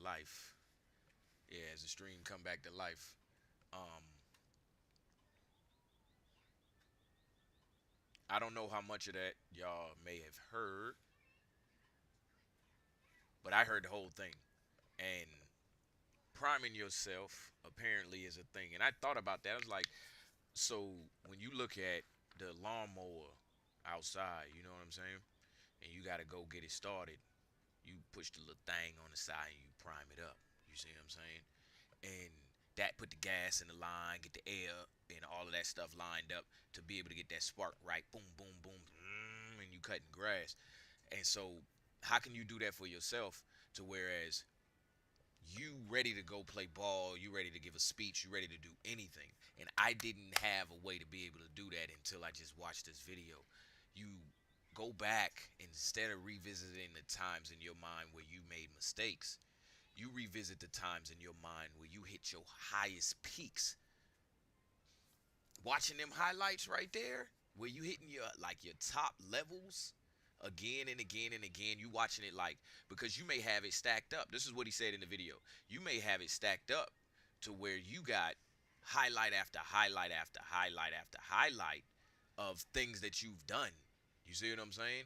life. Yeah, as the stream come back to life. I don't know how much of that y'all may have heard, but I heard the whole thing. And priming yourself apparently is a thing. And I thought about that. I was like, so when you look at the lawnmower outside, you know what I'm saying? And you got to go get it started. You push the little thing on the side and you prime it up. You see what I'm saying? And that put the gas in the line, get the air and all of that stuff lined up to be able to get that spark right. Boom, boom, boom, and you cutting grass. And so, how can you do that for yourself? To whereas you ready to go play ball, you ready to give a speech, you ready to do anything. And I didn't have a way to be able to do that until I just watched this video. You go back, instead of revisiting the times in your mind where you made mistakes, you revisit the times in your mind where you hit your highest peaks. Watching them highlights right there, where you hitting your top levels again and again and again. You watching it like, because you may have it stacked up. This is what he said in the video. You may have it stacked up to where you got highlight after highlight after highlight after highlight of things that you've done. You see what I'm saying?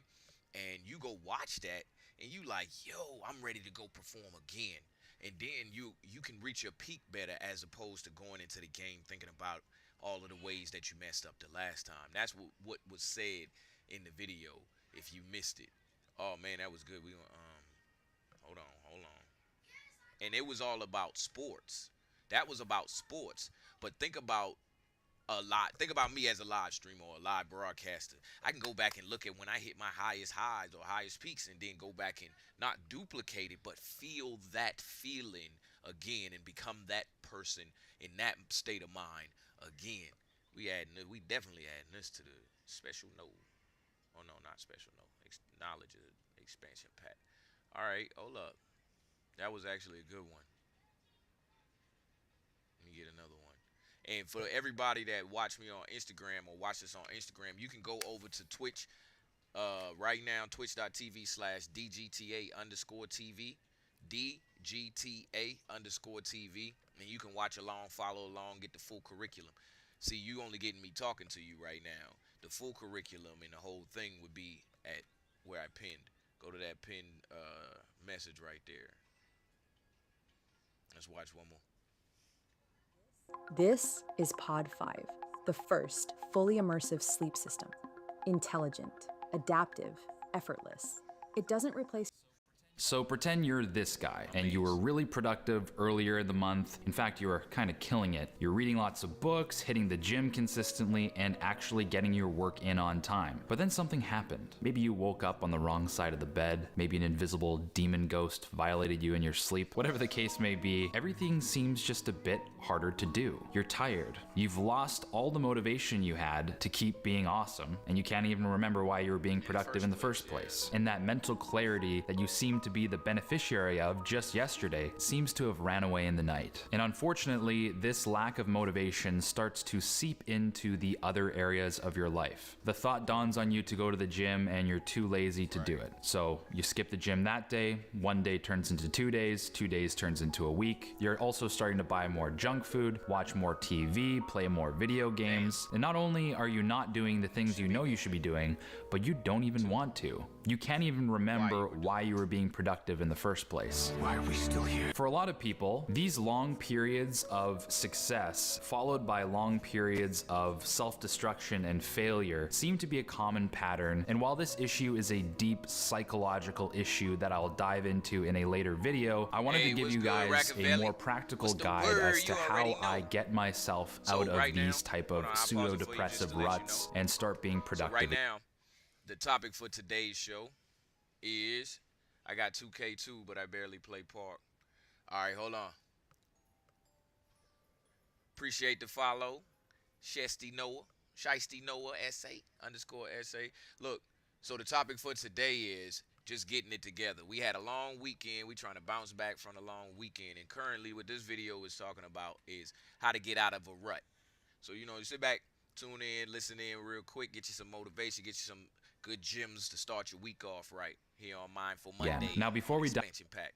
And you go watch that and you like, yo, I'm ready to go perform again. And then you can reach your peak better, as opposed to going into the game thinking about all of the ways that you messed up the last time. That's what was said in the video. If you missed it, oh man, that was good. We hold on. And it was all about sports. That was about sports. But think about me as a live streamer or a live broadcaster. I can go back and look at when I hit my highest highs or highest peaks, and then go back and not duplicate it, but feel that feeling again and become that person in that state of mind again. We definitely adding this to the special note. Oh no, not special note. Knowledge of expansion pack. All right, hold up. That was actually a good one. Let me get another one. And for everybody that watch me on Instagram or watch this on Instagram, you can go over to Twitch right now, twitch.tv/DGTA underscore TV, DGTA underscore TV. And you can watch along, follow along, get the full curriculum. See, you only getting me talking to you right now. The full curriculum and the whole thing would be at where I pinned. Go to that pinned message right there. Let's watch one more. This is Pod 5, the first fully immersive sleep system. Intelligent, adaptive, effortless. It doesn't replace... So pretend you're this guy, and you were really productive earlier in the month. In fact, you were kind of killing it. You're reading lots of books, hitting the gym consistently, and actually getting your work in on time. But then something happened. Maybe you woke up on the wrong side of the bed. Maybe an invisible demon ghost violated you in your sleep. Whatever the case may be, everything seems just a bit harder to do. You're tired. You've lost all the motivation you had to keep being awesome, and you can't even remember why you were being productive in the first place. And that mental clarity that you seem to be the beneficiary of just yesterday seems to have ran away in the night. And unfortunately, this lack of motivation starts to seep into the other areas of your life. The thought dawns on you to go to the gym and you're too lazy to do it. So you skip the gym that day, one day turns into 2 days, 2 days turns into a week. You're also starting to buy more junk food, watch more TV, play more video games. And not only are you not doing the things you know you should be doing, but you don't even want to. You can't even remember why you were being productive in the first place. Why are we still here? For a lot of people, these long periods of success, followed by long periods of self-destruction and failure, seem to be a common pattern. And while this issue is a deep psychological issue that I'll dive into in a later video, I wanted to give you guys a more practical guide as to how I get myself out of these type of pseudo-depressive ruts and start being productive. So right now, the topic for today's show is, I got 2K2, but I barely play Park. All right, hold on. Appreciate the follow. Shiesty Noah, SA, underscore SA. Look, so the topic for today is just getting it together. We had a long weekend. We trying to bounce back from a long weekend. And currently what this video is talking about is how to get out of a rut. So, you know, you sit back, tune in, listen in real quick, get you some motivation, get you some good gems to start your week off right here on Mindful Monday. Now before we Expansion Pack.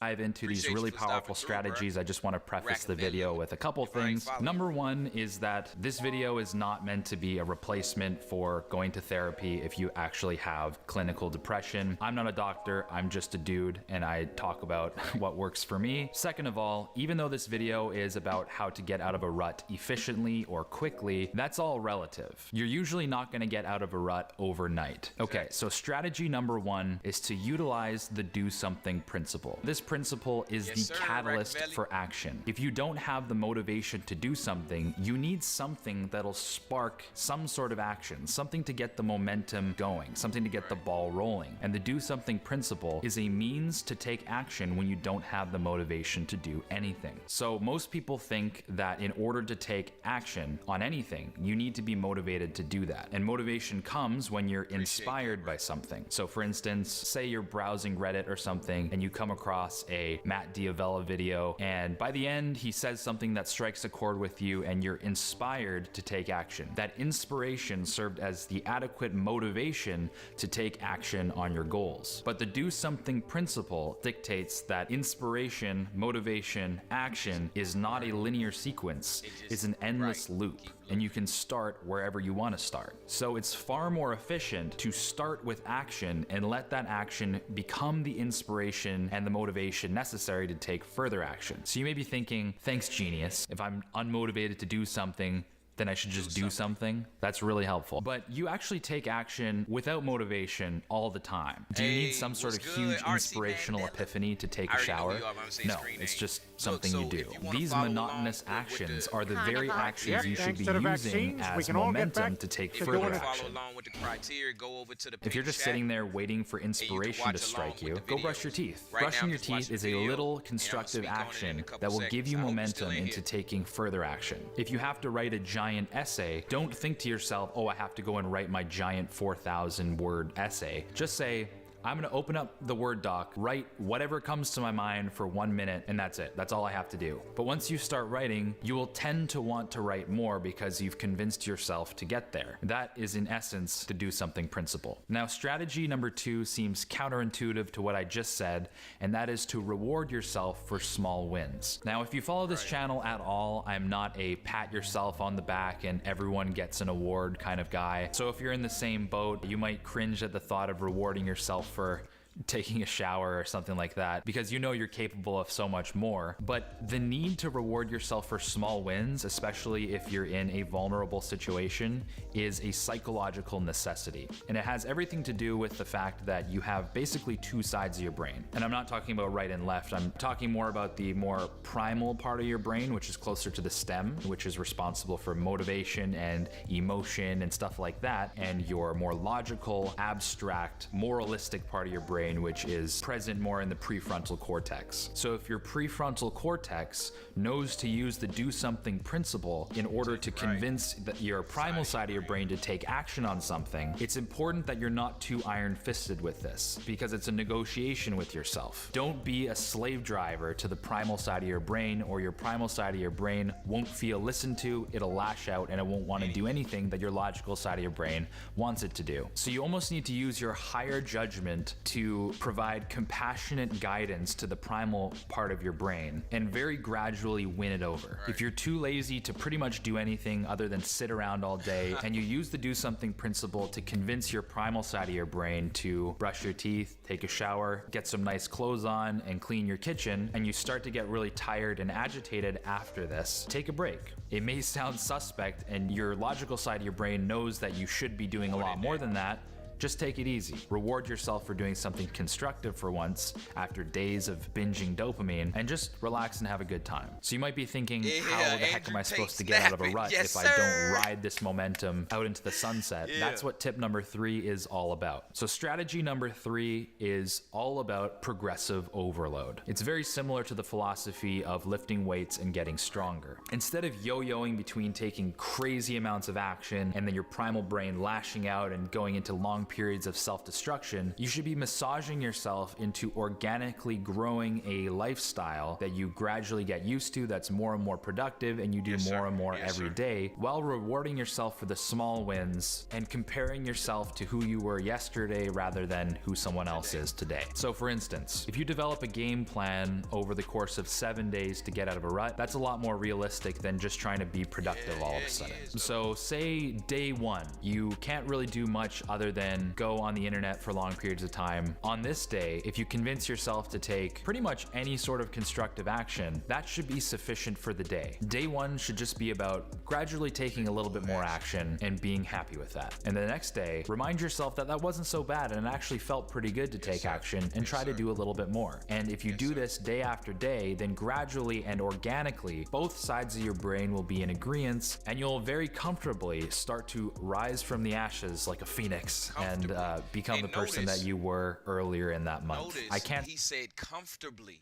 Dive into these Appreciate you really for stopping powerful through, bruh. strategies, I just want to preface the Racking video million. with a couple If I ain't things. following. Number one is that this video is not meant to be a replacement for going to therapy if you actually have clinical depression. I'm not a doctor, I'm just a dude, and I talk about what works for me. Second of all, even though this video is about how to get out of a rut efficiently or quickly, that's all relative. You're usually not going to get out of a rut overnight. Okay, so strategy number one is to utilize the do something principle. This principle is Yes, the sir, catalyst Rackavelli. for action. If you don't have the motivation to do something, you need something that'll spark some sort of action, something to get the momentum going, something to get the ball rolling. And the do something principle is a means to take action when you don't have the motivation to do anything. So most people think that in order to take action on anything, you need to be motivated to do that. And motivation comes when you're inspired by something. So for instance, say you're browsing Reddit or something and you come across a Matt Diavella video, and by the end he says something that strikes a chord with you and you're inspired to take action. That inspiration served as the adequate motivation to take action on your goals. But the do something principle dictates that inspiration, motivation, action is not a linear sequence, it's an endless loop, and you can start wherever you want to start. So it's far more efficient to start with action and let that action become the inspiration and the motivation necessary to take further action. So you may be thinking, thanks genius, if I'm unmotivated to do something, then I should just do something. That's really helpful. But you actually take action without motivation all the time. Do you Hey, need some sort of what's good? huge RC inspirational Mandela. epiphany to take I a already know shower? who you are, but I'm saying No, screen it's name. just Look, something so you do. if you wanna These follow monotonous along with actions the- are the very actions Yep, you should thanks be to the using vaccines, we as can all get momentum back to take to If you further doing want it. to follow action. along with the criteria, go over to the If you're pin just chat. sitting there waiting for you can inspiration watch to along strike with you, the go brush your videos. teeth. Right Brushing now, your just watch teeth the is a video, little and I'ma constructive speak on it in a action couple that will give seconds. you I hope you're still momentum in into here. taking further action. If you have to write a giant essay, don't think to yourself, oh, I have to go and write my giant 4,000 word essay. Just say, I'm gonna open up the Word doc, write whatever comes to my mind for 1 minute, and that's it. That's all I have to do. But once you start writing, you will tend to want to write more because you've convinced yourself to get there. That is, in essence, the do something principle. Now, strategy number 2 seems counterintuitive to what I just said, and that is to reward yourself for small wins. Now, if you follow this channel at all, I'm not a pat yourself on the back and everyone gets an award kind of guy. So if you're in the same boat, you might cringe at the thought of rewarding yourself for taking a shower or something like that, because you know you're capable of so much more. But the need to reward yourself for small wins, especially if you're in a vulnerable situation, is a psychological necessity. And it has everything to do with the fact that you have basically two sides of your brain. And I'm not talking about right and left, I'm talking more about the more primal part of your brain, which is closer to the stem, which is responsible for motivation and emotion and stuff like that, and your more logical, abstract, moralistic part of your brain, which is present more in the prefrontal cortex. So if your prefrontal cortex knows to use the do something principle in order to convince that your primal side of your brain to take action on something, it's important that you're not too iron-fisted with this, because it's a negotiation with yourself. Don't be a slave driver to the primal side of your brain, or your primal side of your brain won't feel listened to, it'll lash out, and it won't want to do anything that your logical side of your brain wants it to do. So you almost need to use your higher judgment to provide compassionate guidance to the primal part of your brain and very gradually win it over. If you're too lazy to pretty much do anything other than sit around all day, and you use the do something principle to convince your primal side of your brain to brush your teeth, take a shower, get some nice clothes on, and clean your kitchen, and you start to get really tired and agitated after this, take a break. It may sound suspect, and your logical side of your brain knows that you should be doing a lot more than that. Just take it easy. Reward yourself for doing something constructive for once after days of binging dopamine, and just relax and have a good time. So you might be thinking, how the heck am I supposed to get out of a rut if I don't ride this momentum out into the sunset? That's what tip number 3 is all about. So strategy number 3 is all about progressive overload. It's very similar to the philosophy of lifting weights and getting stronger. Instead of yo-yoing between taking crazy amounts of action and then your primal brain lashing out and going into long long periods of self-destruction, you should be massaging yourself into organically growing a lifestyle that you gradually get used to, that's more and more productive, and you do more and more every day, while rewarding yourself for the small wins and comparing yourself to who you were yesterday rather than who someone else is today. So for instance, if you develop a game plan over the course of 7 days to get out of a rut, that's a lot more realistic than just trying to be productive all of a sudden. So say day one, you can't really do much other than go on the internet for long periods of time. On this day, if you convince yourself to take pretty much any sort of constructive action, that should be sufficient for the day. Day one should just be about gradually taking a little bit more action and being happy with that. And the next day, remind yourself that that wasn't so bad and it actually felt pretty good to take action, and try to do a little bit more. And if you do this day after day, then gradually and organically, both sides of your brain will be in agreement, and you'll very comfortably start to rise from the ashes like a phoenix and become the person that you were earlier in that month. He said comfortably.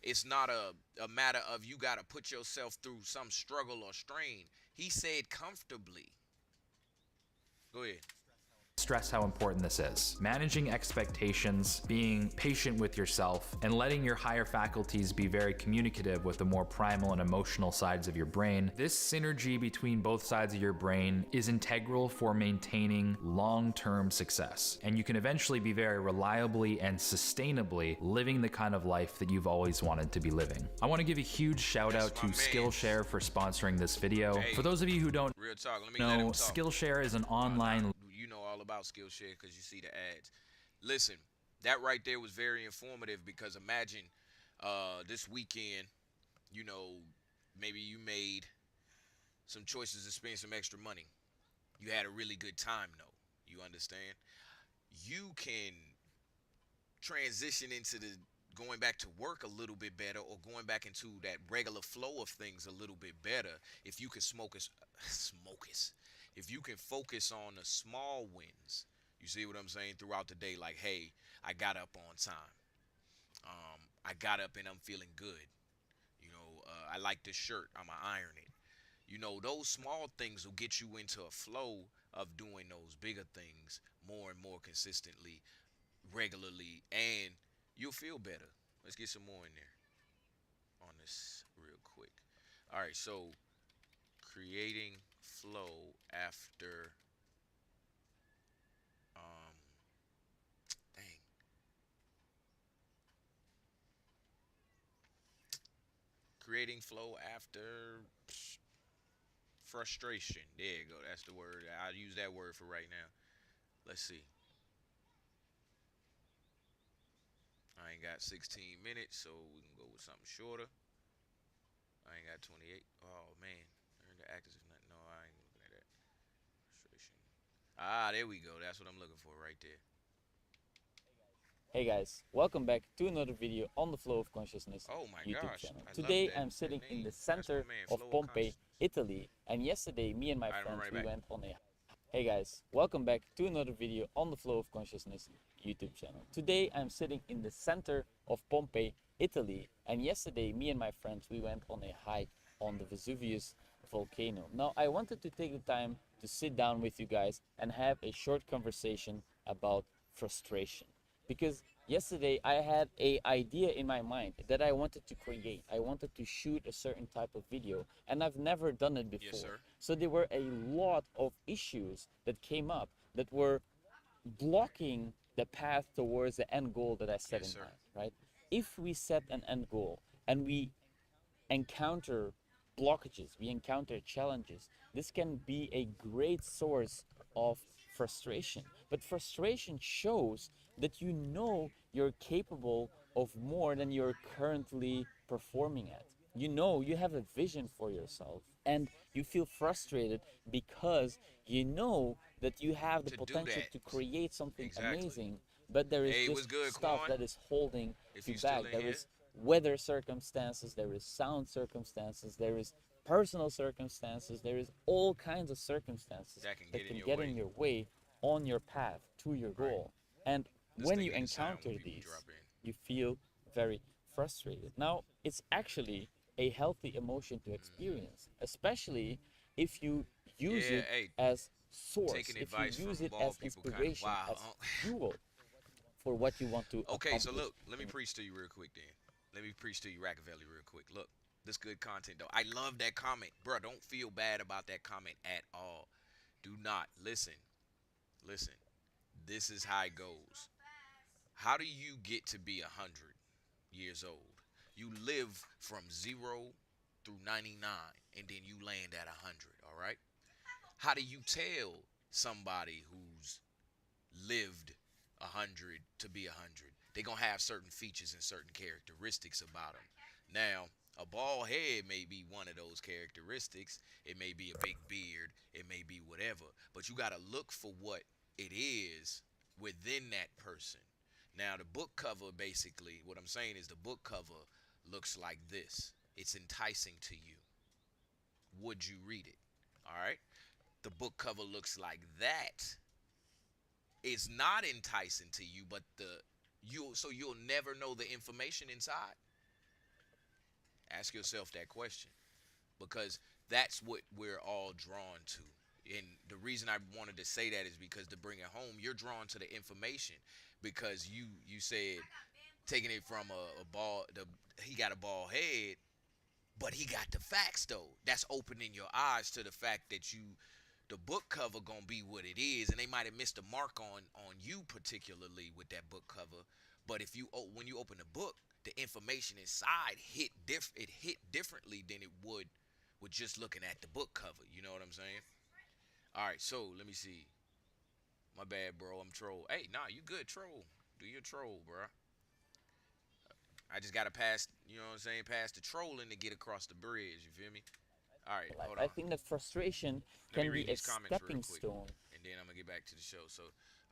It's not a matter of you got to put yourself through some struggle or strain. He said comfortably. Go ahead. Stress how important this is. Managing expectations, being patient with yourself, and letting your higher faculties be very communicative with the more primal and emotional sides of your brain. This synergy between both sides of your brain is integral for maintaining long-term success. And you can eventually be very reliably and sustainably living the kind of life that you've always wanted to be living. I want to give a huge shout out to Skillshare for sponsoring this video. For those of you who don't know, Skillshare is an online... You know all about Skillshare because you see the ads. Listen, that right there was very informative, because imagine this weekend, you know, maybe you made some choices to spend some extra money. You had a really good time, though. You understand? You can transition into the going back to work a little bit better, or going back into that regular flow of things a little bit better if you can if you can focus on the small wins. You see what I'm saying? Throughout the day, like, hey, I got up on time. I got up and I'm feeling good. You know, I like this shirt. I'm going to iron it. You know, those small things will get you into a flow of doing those bigger things more and more consistently, regularly, and you'll feel better. Let's get some more in there on this real quick. All right, so creating flow after creating flow after frustration. There you go. That's the word. I'll use that word for right now. Let's see. I ain't got 16 minutes, so we can go with something shorter. I ain't got 28. Oh, man. Earn the actors if not. No, I ain't looking at that. Frustration. Ah, there we go. That's what I'm looking for right there. Hey guys, welcome back to another video on the Flow of Consciousness YouTube channel. Today I'm sitting in the center of Pompeii, Italy, and yesterday me and my friends we went on a... Hey guys, welcome back to another video on the Flow of Consciousness YouTube channel. Today I'm sitting in the center of Pompeii, Italy, and yesterday me and my friends we went on a hike on the Vesuvius volcano. Now I wanted to take the time to sit down with you guys and have a short conversation about frustration. Because yesterday I had an idea in my mind that I wanted to create. I wanted to shoot a certain type of video, and I've never done it before. Yes, sir. So there were a lot of issues that came up that were blocking the path towards the end goal that I set in mind, right? If we set an end goal and we encounter blockages, we encounter challenges, this can be a great source of frustration. But frustration shows that you know you're capable of more than you're currently performing at. You know, you have a vision for yourself, and you feel frustrated because you know that you have the potential to create something amazing, but there is just stuff that is holding you back. There is weather circumstances, there is sound circumstances, there is personal circumstances, there is all kinds of circumstances that can get in your way on your path to your goal. And when you encounter these, you feel very frustrated. Now, it's actually a healthy emotion to experience, especially if you use it as source, Taking if you advice use from it bald as people, kind of inspiration, wow. as fuel for what you want to Okay, so accomplish. look, let me preach to you real quick then. Let me preach to you Rockefeller real quick. Look, this good content though. I love that comment, bro. Don't feel bad about that comment at all. Do not listen. Listen. This is how it goes. How do you get to be 100 years old? You live from 0 through 99, and then you land at 100. All right. How do you tell somebody who's lived 100 to be 100? They're gonna have certain features and certain characteristics about them. Now, a bald head may be one of those characteristics. It may be a big beard. It may be whatever. But you gotta look for what it is within that person. Now, the book cover, basically, what I'm saying is the book cover looks like this. It's enticing to you. Would you read it? All right. The book cover looks like that. It's not enticing to you, but you'll never know the information inside. Ask yourself that question, because that's what we're all drawn to. And the reason I wanted to say that is because to bring it home, you're drawn to the information because you said taking it from a ball. He got a bald head, but he got the facts though. That's opening your eyes to the fact that the book cover gonna be what it is, and they might have missed a mark on you particularly with that book cover. But if you when you open the book, the information inside it hit differently than it would with just looking at the book cover. You know what I'm saying? All right, so let me see. My bad, bro. I'm troll. Hey, nah, you good, troll. Do your troll, bro. I just gotta pass. You know what I'm saying? Pass the trolling to get across the bridge. You feel me? All right, Life. hold I on. think that frustration Let me can be read a these comments real stepping quick, stone. and then I'm gonna get back to the show. So,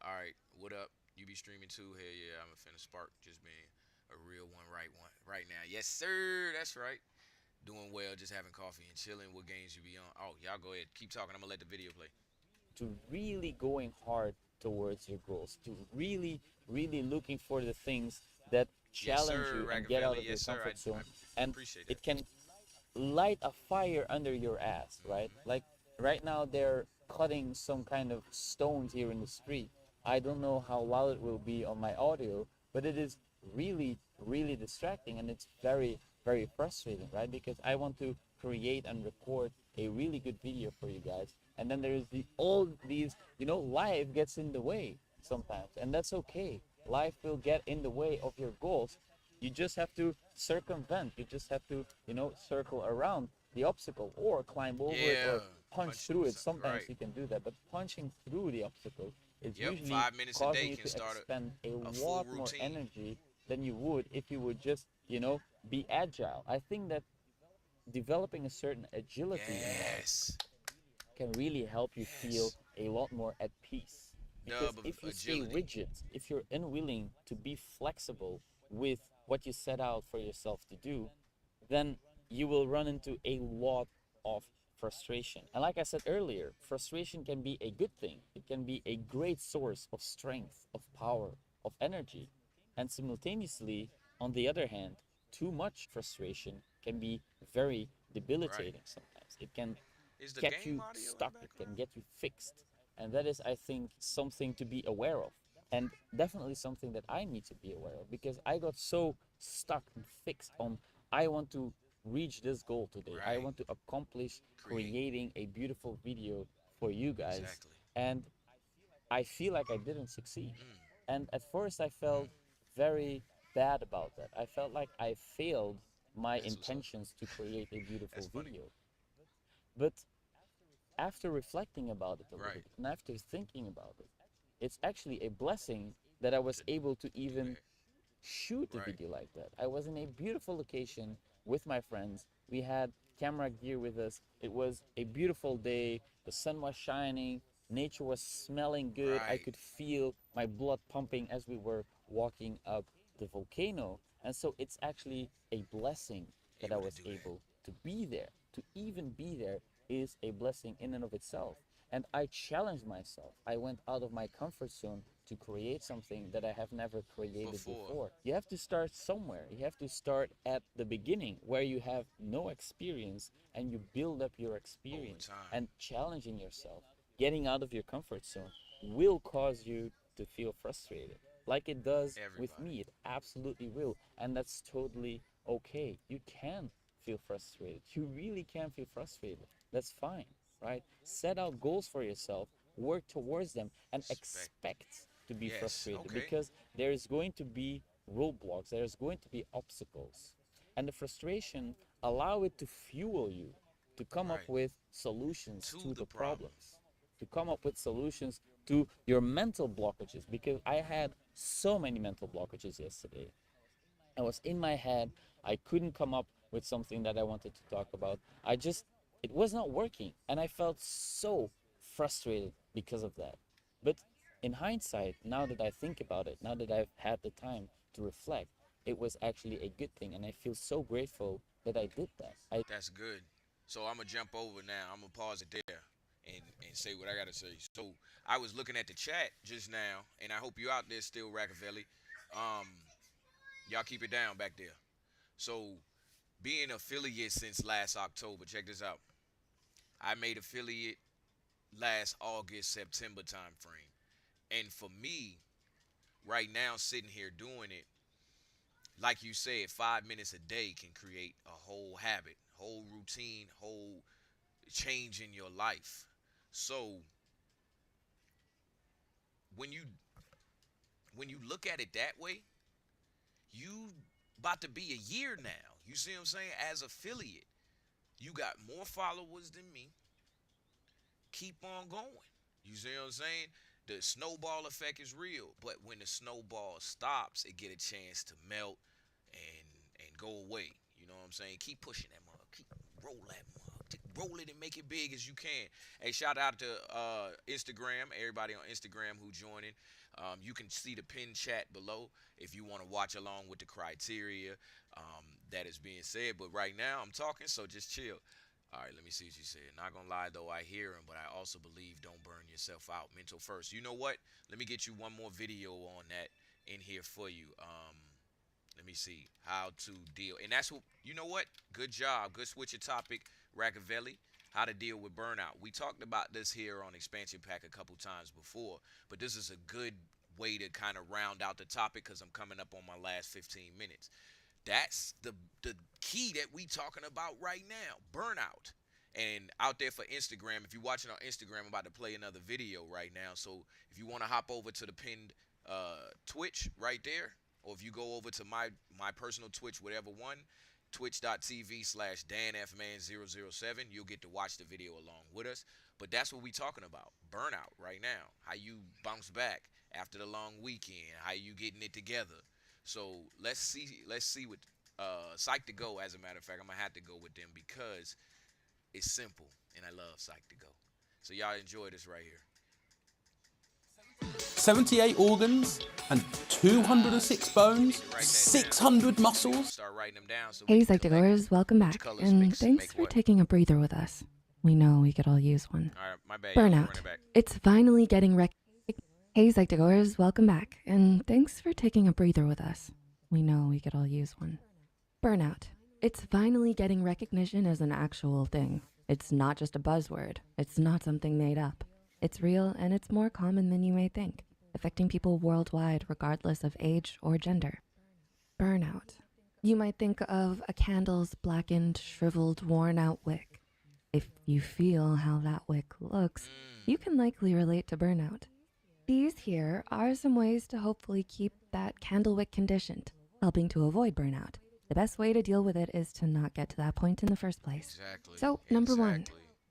all right, what up? You be streaming too? Hell yeah, I'm a finna spark. Just being a real one right now. Yes, sir. That's right. Doing well, just having coffee and chilling. What games you be on? Oh, y'all go ahead. Keep talking. I'm gonna let the video play. To really going hard towards your goals, to really, really looking for the things that Yes, challenge sir, you and get out Rockefeller. of your Yes, sir. comfort I zone. And appreciate that. it can light a fire under your ass, right? Like right now, they're cutting some kind of stones here in the street. I don't know how loud it will be on my audio, but it is really, really distracting, and it's very, very frustrating, right? Because I want to create and record a really good video for you guys, and then there's all these, life gets in the way sometimes, and that's okay. Life will get in the way of your goals. You just have to circumvent. You just have to, circle around the obstacle or climb over it Yeah, or punch punch. through it. Sometimes Right. you can do that, but punching through the obstacle is Yep. usually 5 minutes a causing day you can to start expend a a full lot more routine. energy than you would if you would just, be agile. I think that developing a certain agility in life Yes. can really help you feel Yes. a lot more at peace. Because Nub of if you stay agility. rigid, if you're unwilling to be flexible with what you set out for yourself to do, then you will run into a lot of frustration. And like I said earlier, frustration can be a good thing. It can be a great source of strength, of power, of energy. And simultaneously, on the other hand, too much frustration can be very Right. debilitating sometimes. It can Is the get game you audio in the stuck, it can background? get you fixed. And that is, I think, something to be aware of. And definitely something that I need to be aware of because I got so stuck and fixed on I want to reach this goal today. I Right. want to accomplish Create. creating a beautiful video for you guys. Exactly. And I feel like I didn't succeed. Mm, And at first, I mm. felt very bad about that. I felt like I failed my That's what's up. intentions to create a That's beautiful funny. video. But after reflecting about it a little Right. bit and after thinking about it, it's actually a blessing that I was To able to do even that. shoot a Right. video like that. I was in a beautiful location with my friends. We had camera gear with us. It was a beautiful day. The sun was shining. Nature was smelling good. I Right. could feel my blood pumping as we were walking up the volcano. And so it's actually a blessing that I Able to was do that. able to be there. To even be there is a blessing in and of itself. And I challenged myself. I went out of my comfort zone to create something that I have never created Before. before. You have to start somewhere. You have to start at the beginning where you have no experience and you build up your Over experience time. and challenging yourself getting out of your comfort zone will cause you to feel frustrated, like it does with me. It absolutely will, and that's totally okay. You can feel frustrated. You really can feel frustrated. That's fine, right? Set out goals for yourself, work towards them, and expect to be Yes. frustrated, Okay. because there is going to be roadblocks, there is going to be obstacles, and the frustration, allow it to fuel you to come up Right. with solutions To to the the problem. problems, to come up with solutions to your mental blockages, because I had so many mental blockages yesterday. I was in my head. I couldn't come up with something that I wanted to talk about. It was not working. And I felt so frustrated because of that. But in hindsight, now that I think about it, now that I've had the time to reflect, it was actually a good thing. And I feel so grateful that I did that. That's good. So I'm gonna jump over now. I'm gonna pause it there and say what I gotta say. So I was looking at the chat just now, and I hope you out there still, Rockavelli. Um, y'all keep it down back there. So being affiliate since last October. Check this out. I made affiliate last August, September time frame. And for me, right now, sitting here doing it, like you said, 5 minutes a day can create a whole habit, whole routine, whole change in your life. So when you when you look at it that way, you about to be a year now. You see what I'm saying? As affiliate, you got more followers than me. Keep on going. You see what I'm saying? The snowball effect is real, but when the snowball stops, it get a chance to melt and go away. You know what I'm saying? Keep pushing that mug. Keep roll that mug. Roll it and make it big as you can. Hey, shout out to Instagram, everybody on Instagram who joining. You can see the pin chat below if you want to watch along with the criteria that is being said. But right now I'm talking, so just chill. All right, let me see what you said. Not gonna lie though, I hear him, but I also believe don't burn yourself out. Mental first. You know what? Let me get you one more video on that in here for you. Let me see how to deal, and that's what you know. What? Good job. Good switch of topic, Rockavelli. How to deal with burnout. We talked about this here on Expansion Pack a couple times before, but this is a good way to kind of round out the topic because I'm coming up on my last 15 minutes. That's the key that we talking about right now. Burnout. And out there for Instagram, if you're watching on Instagram, I'm about to play another video right now. So if you want to hop over to the pinned Twitch right there, or if you go over to my personal Twitch, whatever one, twitch.tv/DanFman007, you'll get to watch the video along with us. But that's what we talking about. Burnout right now. How you bounce back after the long weekend. How you getting it together. So let's see what Psych to Go. As a matter of fact, I'm gonna have to go with them because it's simple and I love Psych to Go. So y'all enjoy this right here. 78 organs and 206 bones, 600 muscles. Start writing them down. So Hey Psych2Goers, welcome back, and thanks for taking a breather with us. We know we could all use one. All right, my bad. Burnout. It's finally getting Hey Psych2Goers, welcome back, and thanks for taking a breather with us. We know we could all use one. Burnout. It's finally getting recognition as an actual thing. It's not just a buzzword. It's not something made up. It's real and it's more common than you may think, affecting people worldwide regardless of age or gender. Burnout. You might think of a candle's blackened, shriveled, worn out wick. If you feel how that wick looks, you can likely relate to burnout. These here are some ways to hopefully keep that candle wick conditioned, helping to avoid burnout. The best way to deal with it is to not get to that point in the first place. Exactly. So, number one,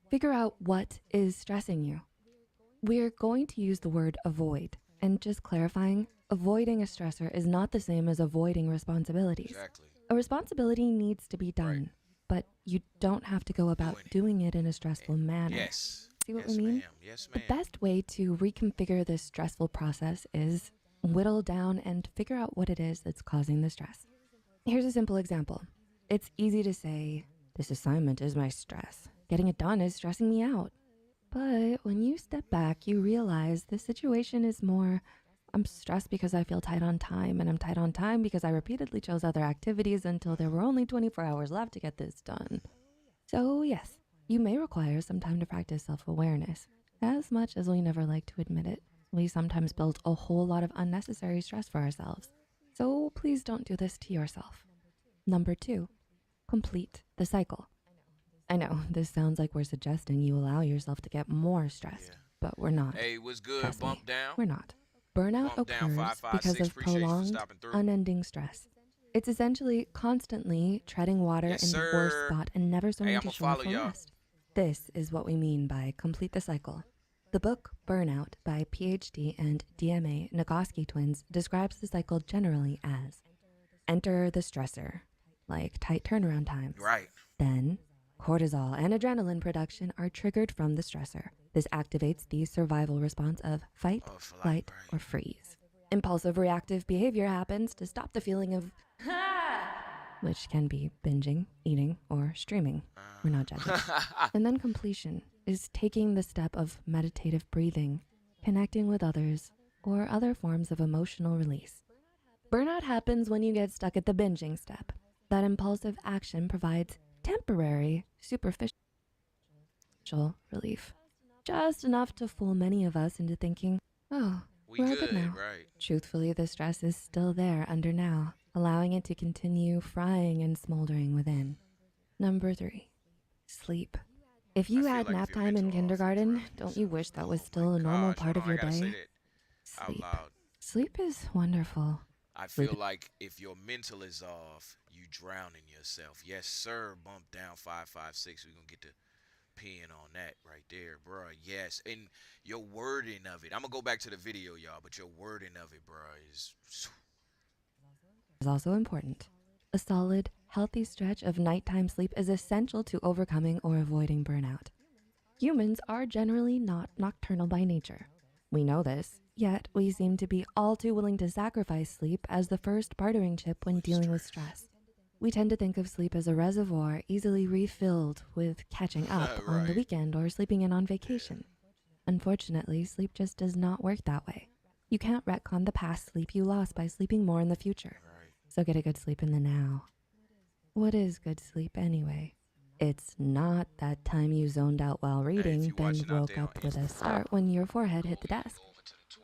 figure out what is stressing you. We're going to use the word avoid, and just clarifying, avoiding a stressor is not the same as avoiding responsibilities. Exactly. A responsibility needs to be done, but you don't have to go about doing it in a stressful manner. Yes. See what Yes, we mean? ma'am. Yes, ma'am. The best way to reconfigure this stressful process is whittle down and figure out what it is that's causing the stress. Here's a simple example. It's easy to say, this assignment is my stress. Getting it done is stressing me out. But when you step back, you realize the situation is more, I'm stressed because I feel tight on time, and I'm tight on time because I repeatedly chose other activities until there were only 24 hours left to get this done. So yes, you may require some time to practice self-awareness. As much as we never like to admit it, we sometimes build a whole lot of unnecessary stress for ourselves. So please don't do this to yourself. Number 2, complete the cycle. I know, this sounds like we're suggesting you allow yourself to get more stressed, but we're not. Hey, what's good? Trust Bump me, down. we're not. Burnout Bump down occurs because 556. of Appreciate you for prolonged, stopping through. unending stress. It's essentially constantly treading water Yes, in the worst sir. spot and never Hey, swimming I'm to gonna shore follow for y'all. rest. This is what we mean by complete the cycle. The book Burnout by PhD and DMA Nagoski twins describes the cycle generally as enter the stressor, like tight turnaround times. Right. Then, cortisol and adrenaline production are triggered from the stressor. This activates the survival response of fight, flight, or freeze. Impulsive reactive behavior happens to stop the feeling of which can be binging, eating, or streaming. We're not judging. And then completion is taking the step of meditative breathing, connecting with others, or other forms of emotional release. Burnout happens when you get stuck at the binging step. That impulsive action provides temporary, superficial relief. Just enough to fool many of us into thinking, oh, we're good now. Right. Truthfully, the stress is still there under now, allowing it to continue frying and smoldering within. Number 3, sleep. If you had nap time in kindergarten, don't you wish that was still a normal part of your day? Sleep. Sleep is wonderful. I feel like if your mental is off, you drowning yourself. Yes, sir. Bump down 556. We're going to get the pen on that right there, bruh. Yes. And your wording of it. I'm going to go back to the video, y'all, but your wording of it, bruh, is also important. A solid, healthy stretch of nighttime sleep is essential to overcoming or avoiding burnout. Humans are generally not nocturnal by nature. We know this, yet we seem to be all too willing to sacrifice sleep as the first bartering chip when dealing with stress. We tend to think of sleep as a reservoir easily refilled with catching up on the weekend or sleeping in on vacation. Unfortunately, sleep just does not work that way. You can't retcon the past sleep you lost by sleeping more in the future. So get a good sleep in the now. What is good sleep anyway? It's not that time you zoned out while reading, then woke up with a start when your forehead hit the desk.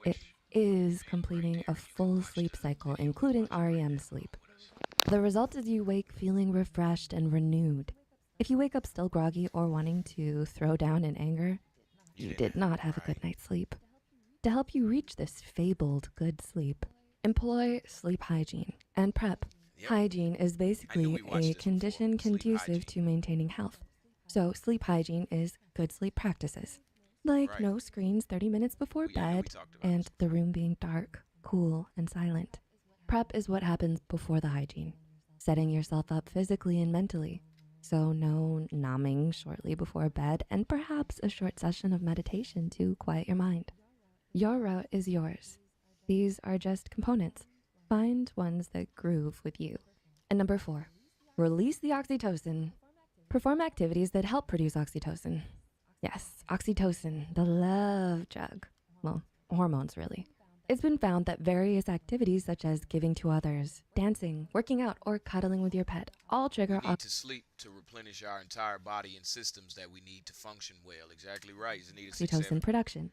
It is completing a full sleep cycle, including REM sleep. The result is you wake feeling refreshed and renewed. If you wake up still groggy or wanting to throw down in anger, you did not have a good night's sleep. To help you reach this fabled good sleep, employ sleep hygiene and PrEP. Hygiene is basically a condition conducive to maintaining health. So sleep hygiene is good sleep practices, like no screens 30 minutes before bed and the room being dark, cool, and silent. PrEP is what happens before the hygiene, setting yourself up physically and mentally. So no numbing shortly before bed and perhaps a short session of meditation to quiet your mind. Your route is yours. These are just components. Find ones that groove with you. And number 4, release the oxytocin. Perform activities that help produce oxytocin. Yes, oxytocin, the love drug. Well, hormones really. It's been found that various activities such as giving to others, dancing, working out, or cuddling with your pet all trigger we need to sleep to replenish our entire body and systems that we need to function well. Exactly right. Oxytocin production.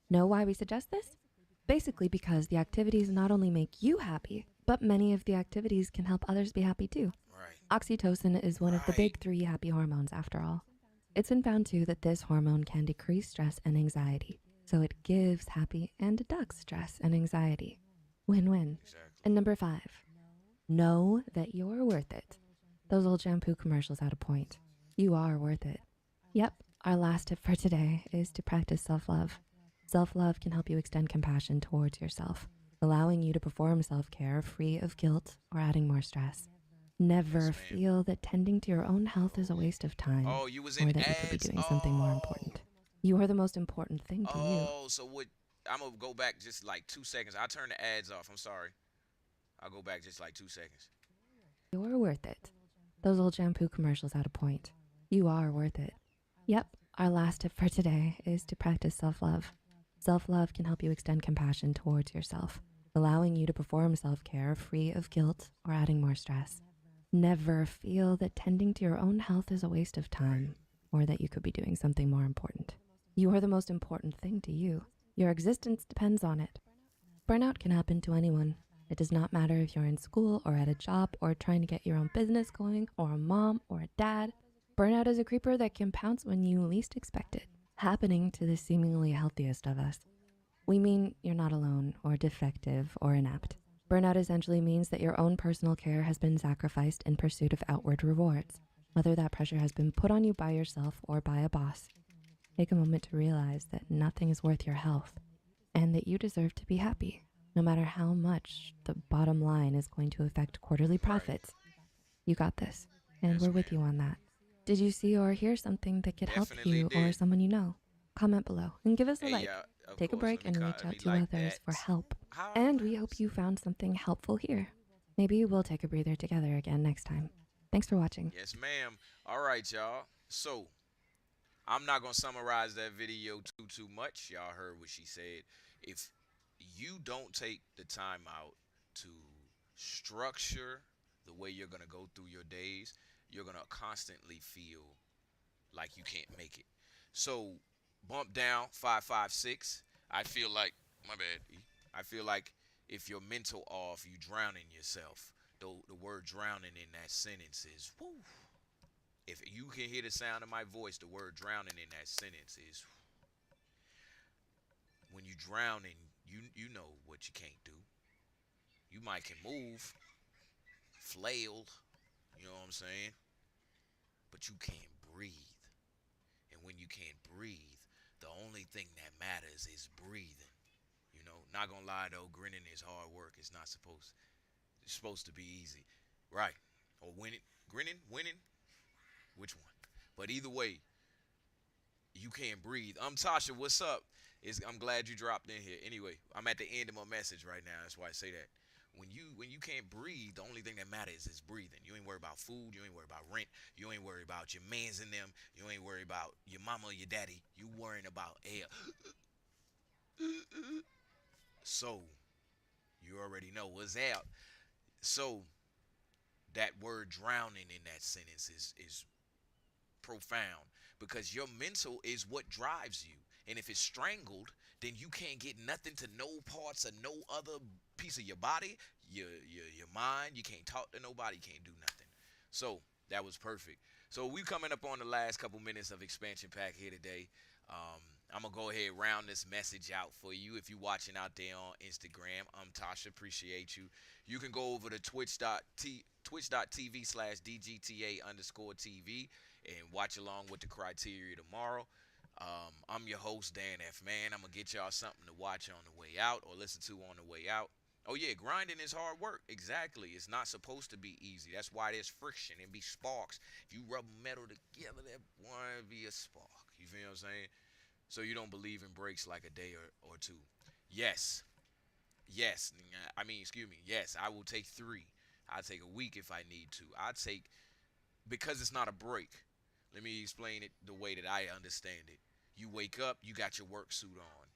Know why we suggest this? Basically because the activities not only make you happy, but many of the activities can help others be happy too. Oxytocin is one of the big 3 happy hormones after all. It's been found too that this hormone can decrease stress and anxiety. So it gives happy and deducts stress and anxiety. Win-win. And number 5, know that you're worth it. Those old shampoo commercials had a point. You are worth it. Yep, our last tip for today is to practice self-love. Self-love can help you extend compassion towards yourself, allowing you to perform self-care free of guilt or adding more stress. Never feel that tending to your own health is a waste of time, or that you could be doing something more important. You are the most important thing to you. So what? I'm going to go back just like 2 seconds. I'll turn the ads off. I'm sorry. I'll go back just like 2 seconds. You're worth it. Those old shampoo commercials had a point. You are worth it. Yep, our last tip for today is to practice self-love. Self-love can help you extend compassion towards yourself, allowing you to perform self-care free of guilt or adding more stress. Never feel that tending to your own health is a waste of time, or that you could be doing something more important. You are the most important thing to you. Your existence depends on it. Burnout can happen to anyone. It does not matter if you're in school or at a job or trying to get your own business going or a mom or a dad. Burnout is a creeper that can pounce when you least expect it, happening to the seemingly healthiest of us. We mean you're not alone or defective or inept. Burnout essentially means that your own personal care has been sacrificed in pursuit of outward rewards, whether that pressure has been put on you by yourself or by a boss. Take a moment to realize that nothing is worth your health and that you deserve to be happy, no matter how much the bottom line is going to affect quarterly profits. You got this, and Yes, we're with ma'am. you on that. Did you see or hear something that could help Definitely you or did. someone you know? Comment below and give us a Hey, like. yeah, of Take a course. break and reach Let out me to like others that. for help. How And we hope you found something helpful here. Maybe we'll take a breather together again next time. Thanks for watching. Yes, ma'am. All right, y'all. So I'm not gonna summarize that video too much. Y'all heard what she said. If you don't take the time out to structure the way you're gonna go through your days, you're gonna constantly feel like you can't make it. So bump down 556. I feel like my bad. I feel like if you're mental off, you drowning yourself. The word drowning in that sentence is woo. If you can hear the sound of my voice, the word drowning in that sentence is when you drowning, you know what you can't do. You might can move, flail, you know what I'm saying? But you can't breathe. And when you can't breathe, the only thing that matters is breathing. You know, not gonna lie though, grinning is hard work. It's supposed to be easy. Right. Or winning, winning, which one? But either way, you can't breathe. Tasha, what's up? I'm glad you dropped in here. Anyway, I'm at the end of my message right now. That's why I say that. When you can't breathe, the only thing that matters is breathing. You ain't worried about food. You ain't worried about rent. You ain't worried about your mans in them. You ain't worried about your mama or your daddy. You worrying about air. So you already know what's out. So that word drowning in that sentence is profound because your mental is what drives you. And if it's strangled, then you can't get nothing to no parts of no other piece of your body, your mind. You can't talk to nobody. You can't do nothing. So that was perfect. So we coming up on the last couple minutes of Expansion Pack here today. I'm gonna go ahead and round this message out for you. If you're watching out there on Instagram, Tasha, appreciate you. You can go over to twitch.tv/DGTA_TV and watch along with the criteria tomorrow. I'm your host, Dan F. Man. I'm going to get y'all something to watch on the way out or listen to on the way out. Oh, yeah, grinding is hard work. Exactly. It's not supposed to be easy. That's why there's friction and be sparks. If you rub metal together, that one be a spark. You feel what I'm saying? So you don't believe in breaks like a day or two. Yes. Yes. Excuse me. Yes, I will take 3. I'll take a week if I need to. Because it's not a break. Let me explain it the way that I understand it. You wake up, you got your work suit on.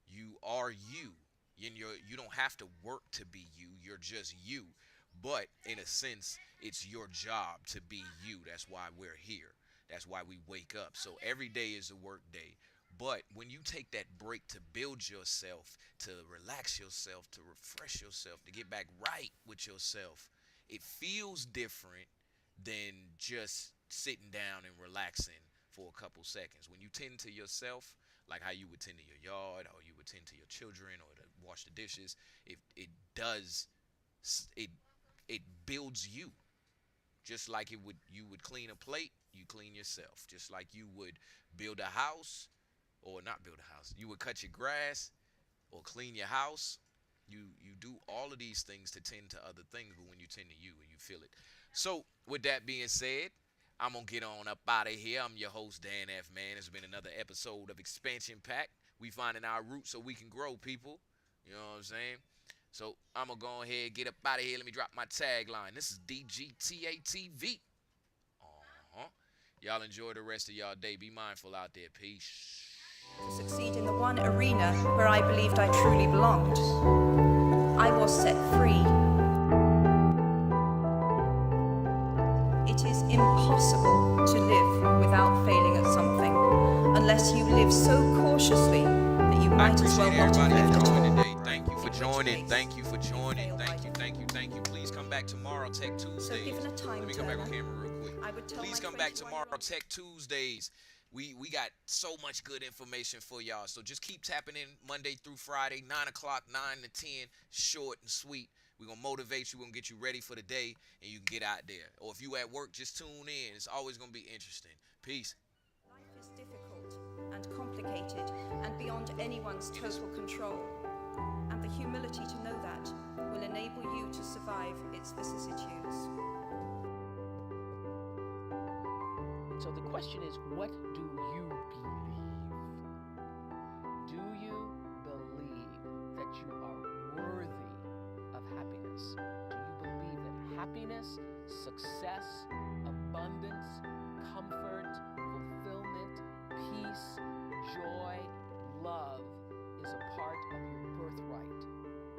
You are you. You don't have to work to be you. You're just you. But in a sense, it's your job to be you. That's why we're here. That's why we wake up. So every day is a work day. But when you take that break to build yourself, to relax yourself, to refresh yourself, to get back right with yourself, it feels different than just sitting down and relaxing for a couple seconds. When you tend to yourself, like how you would tend to your yard or you would tend to your children or to wash the dishes, it does it it builds you. Just like you would clean a plate, you clean yourself. Just like you would build a house or not build a house. You would cut your grass or clean your house. You do all of these things to tend to other things, but when you tend to you and you feel it. So with that being said, I'm gonna get on up out of here. I'm your host, Dan F. Man. It's been another episode of Expansion Pack. We finding our roots so we can grow, people. You know what I'm saying? So I'm gonna go ahead and get up out of here. Let me drop my tagline. This is DGTA TV. Y'all enjoy the rest of y'all day. Be mindful out there. Peace. To succeed in the one arena where I believed I truly belonged. I was set free. It is impossible to live without failing at something, unless you live so cautiously that you might as well not have lived at all. Today. Thank you for joining. Thank you for joining. Thank you, thank you, thank you. Please come back tomorrow, Tech Tuesdays. So given a time Let me come back on turner, camera real quick. I would tell Please my come back 21-year-old tomorrow, Tech Tuesdays. We got so much good information for y'all. So just keep tapping in Monday through Friday, 9 o'clock, 9 to 10, short and sweet. We're going to motivate you. We're going to get you ready for the day, and you can get out there. Or if you at work, just tune in. It's always going to be interesting. Peace. Life is difficult and complicated and beyond anyone's total control. And the humility to know that will enable you to survive its vicissitudes. So the question is, what do you believe? Do you believe that you are worthy of happiness? Do you believe that happiness, success, abundance, comfort, fulfillment, peace, joy, love is a part of your birthright?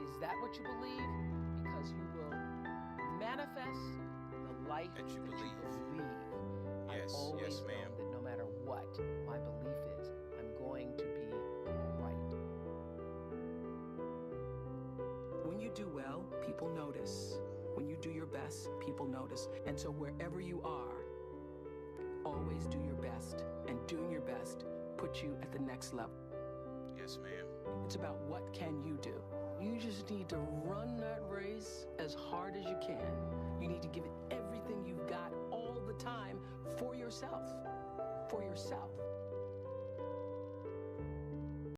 Is that what you believe? Because you will manifest the life that you believe. Yes, I've always yes, ma'am. known that no matter what my belief is, I'm going to be right. When you do well, people notice. When you do your best, people notice. And so wherever you are, always do your best. And doing your best puts you at the next level. Yes, ma'am. It's about what can you do. You just need to run that race as hard as you can. You need to give it everything you've got all the time for yourself. For yourself.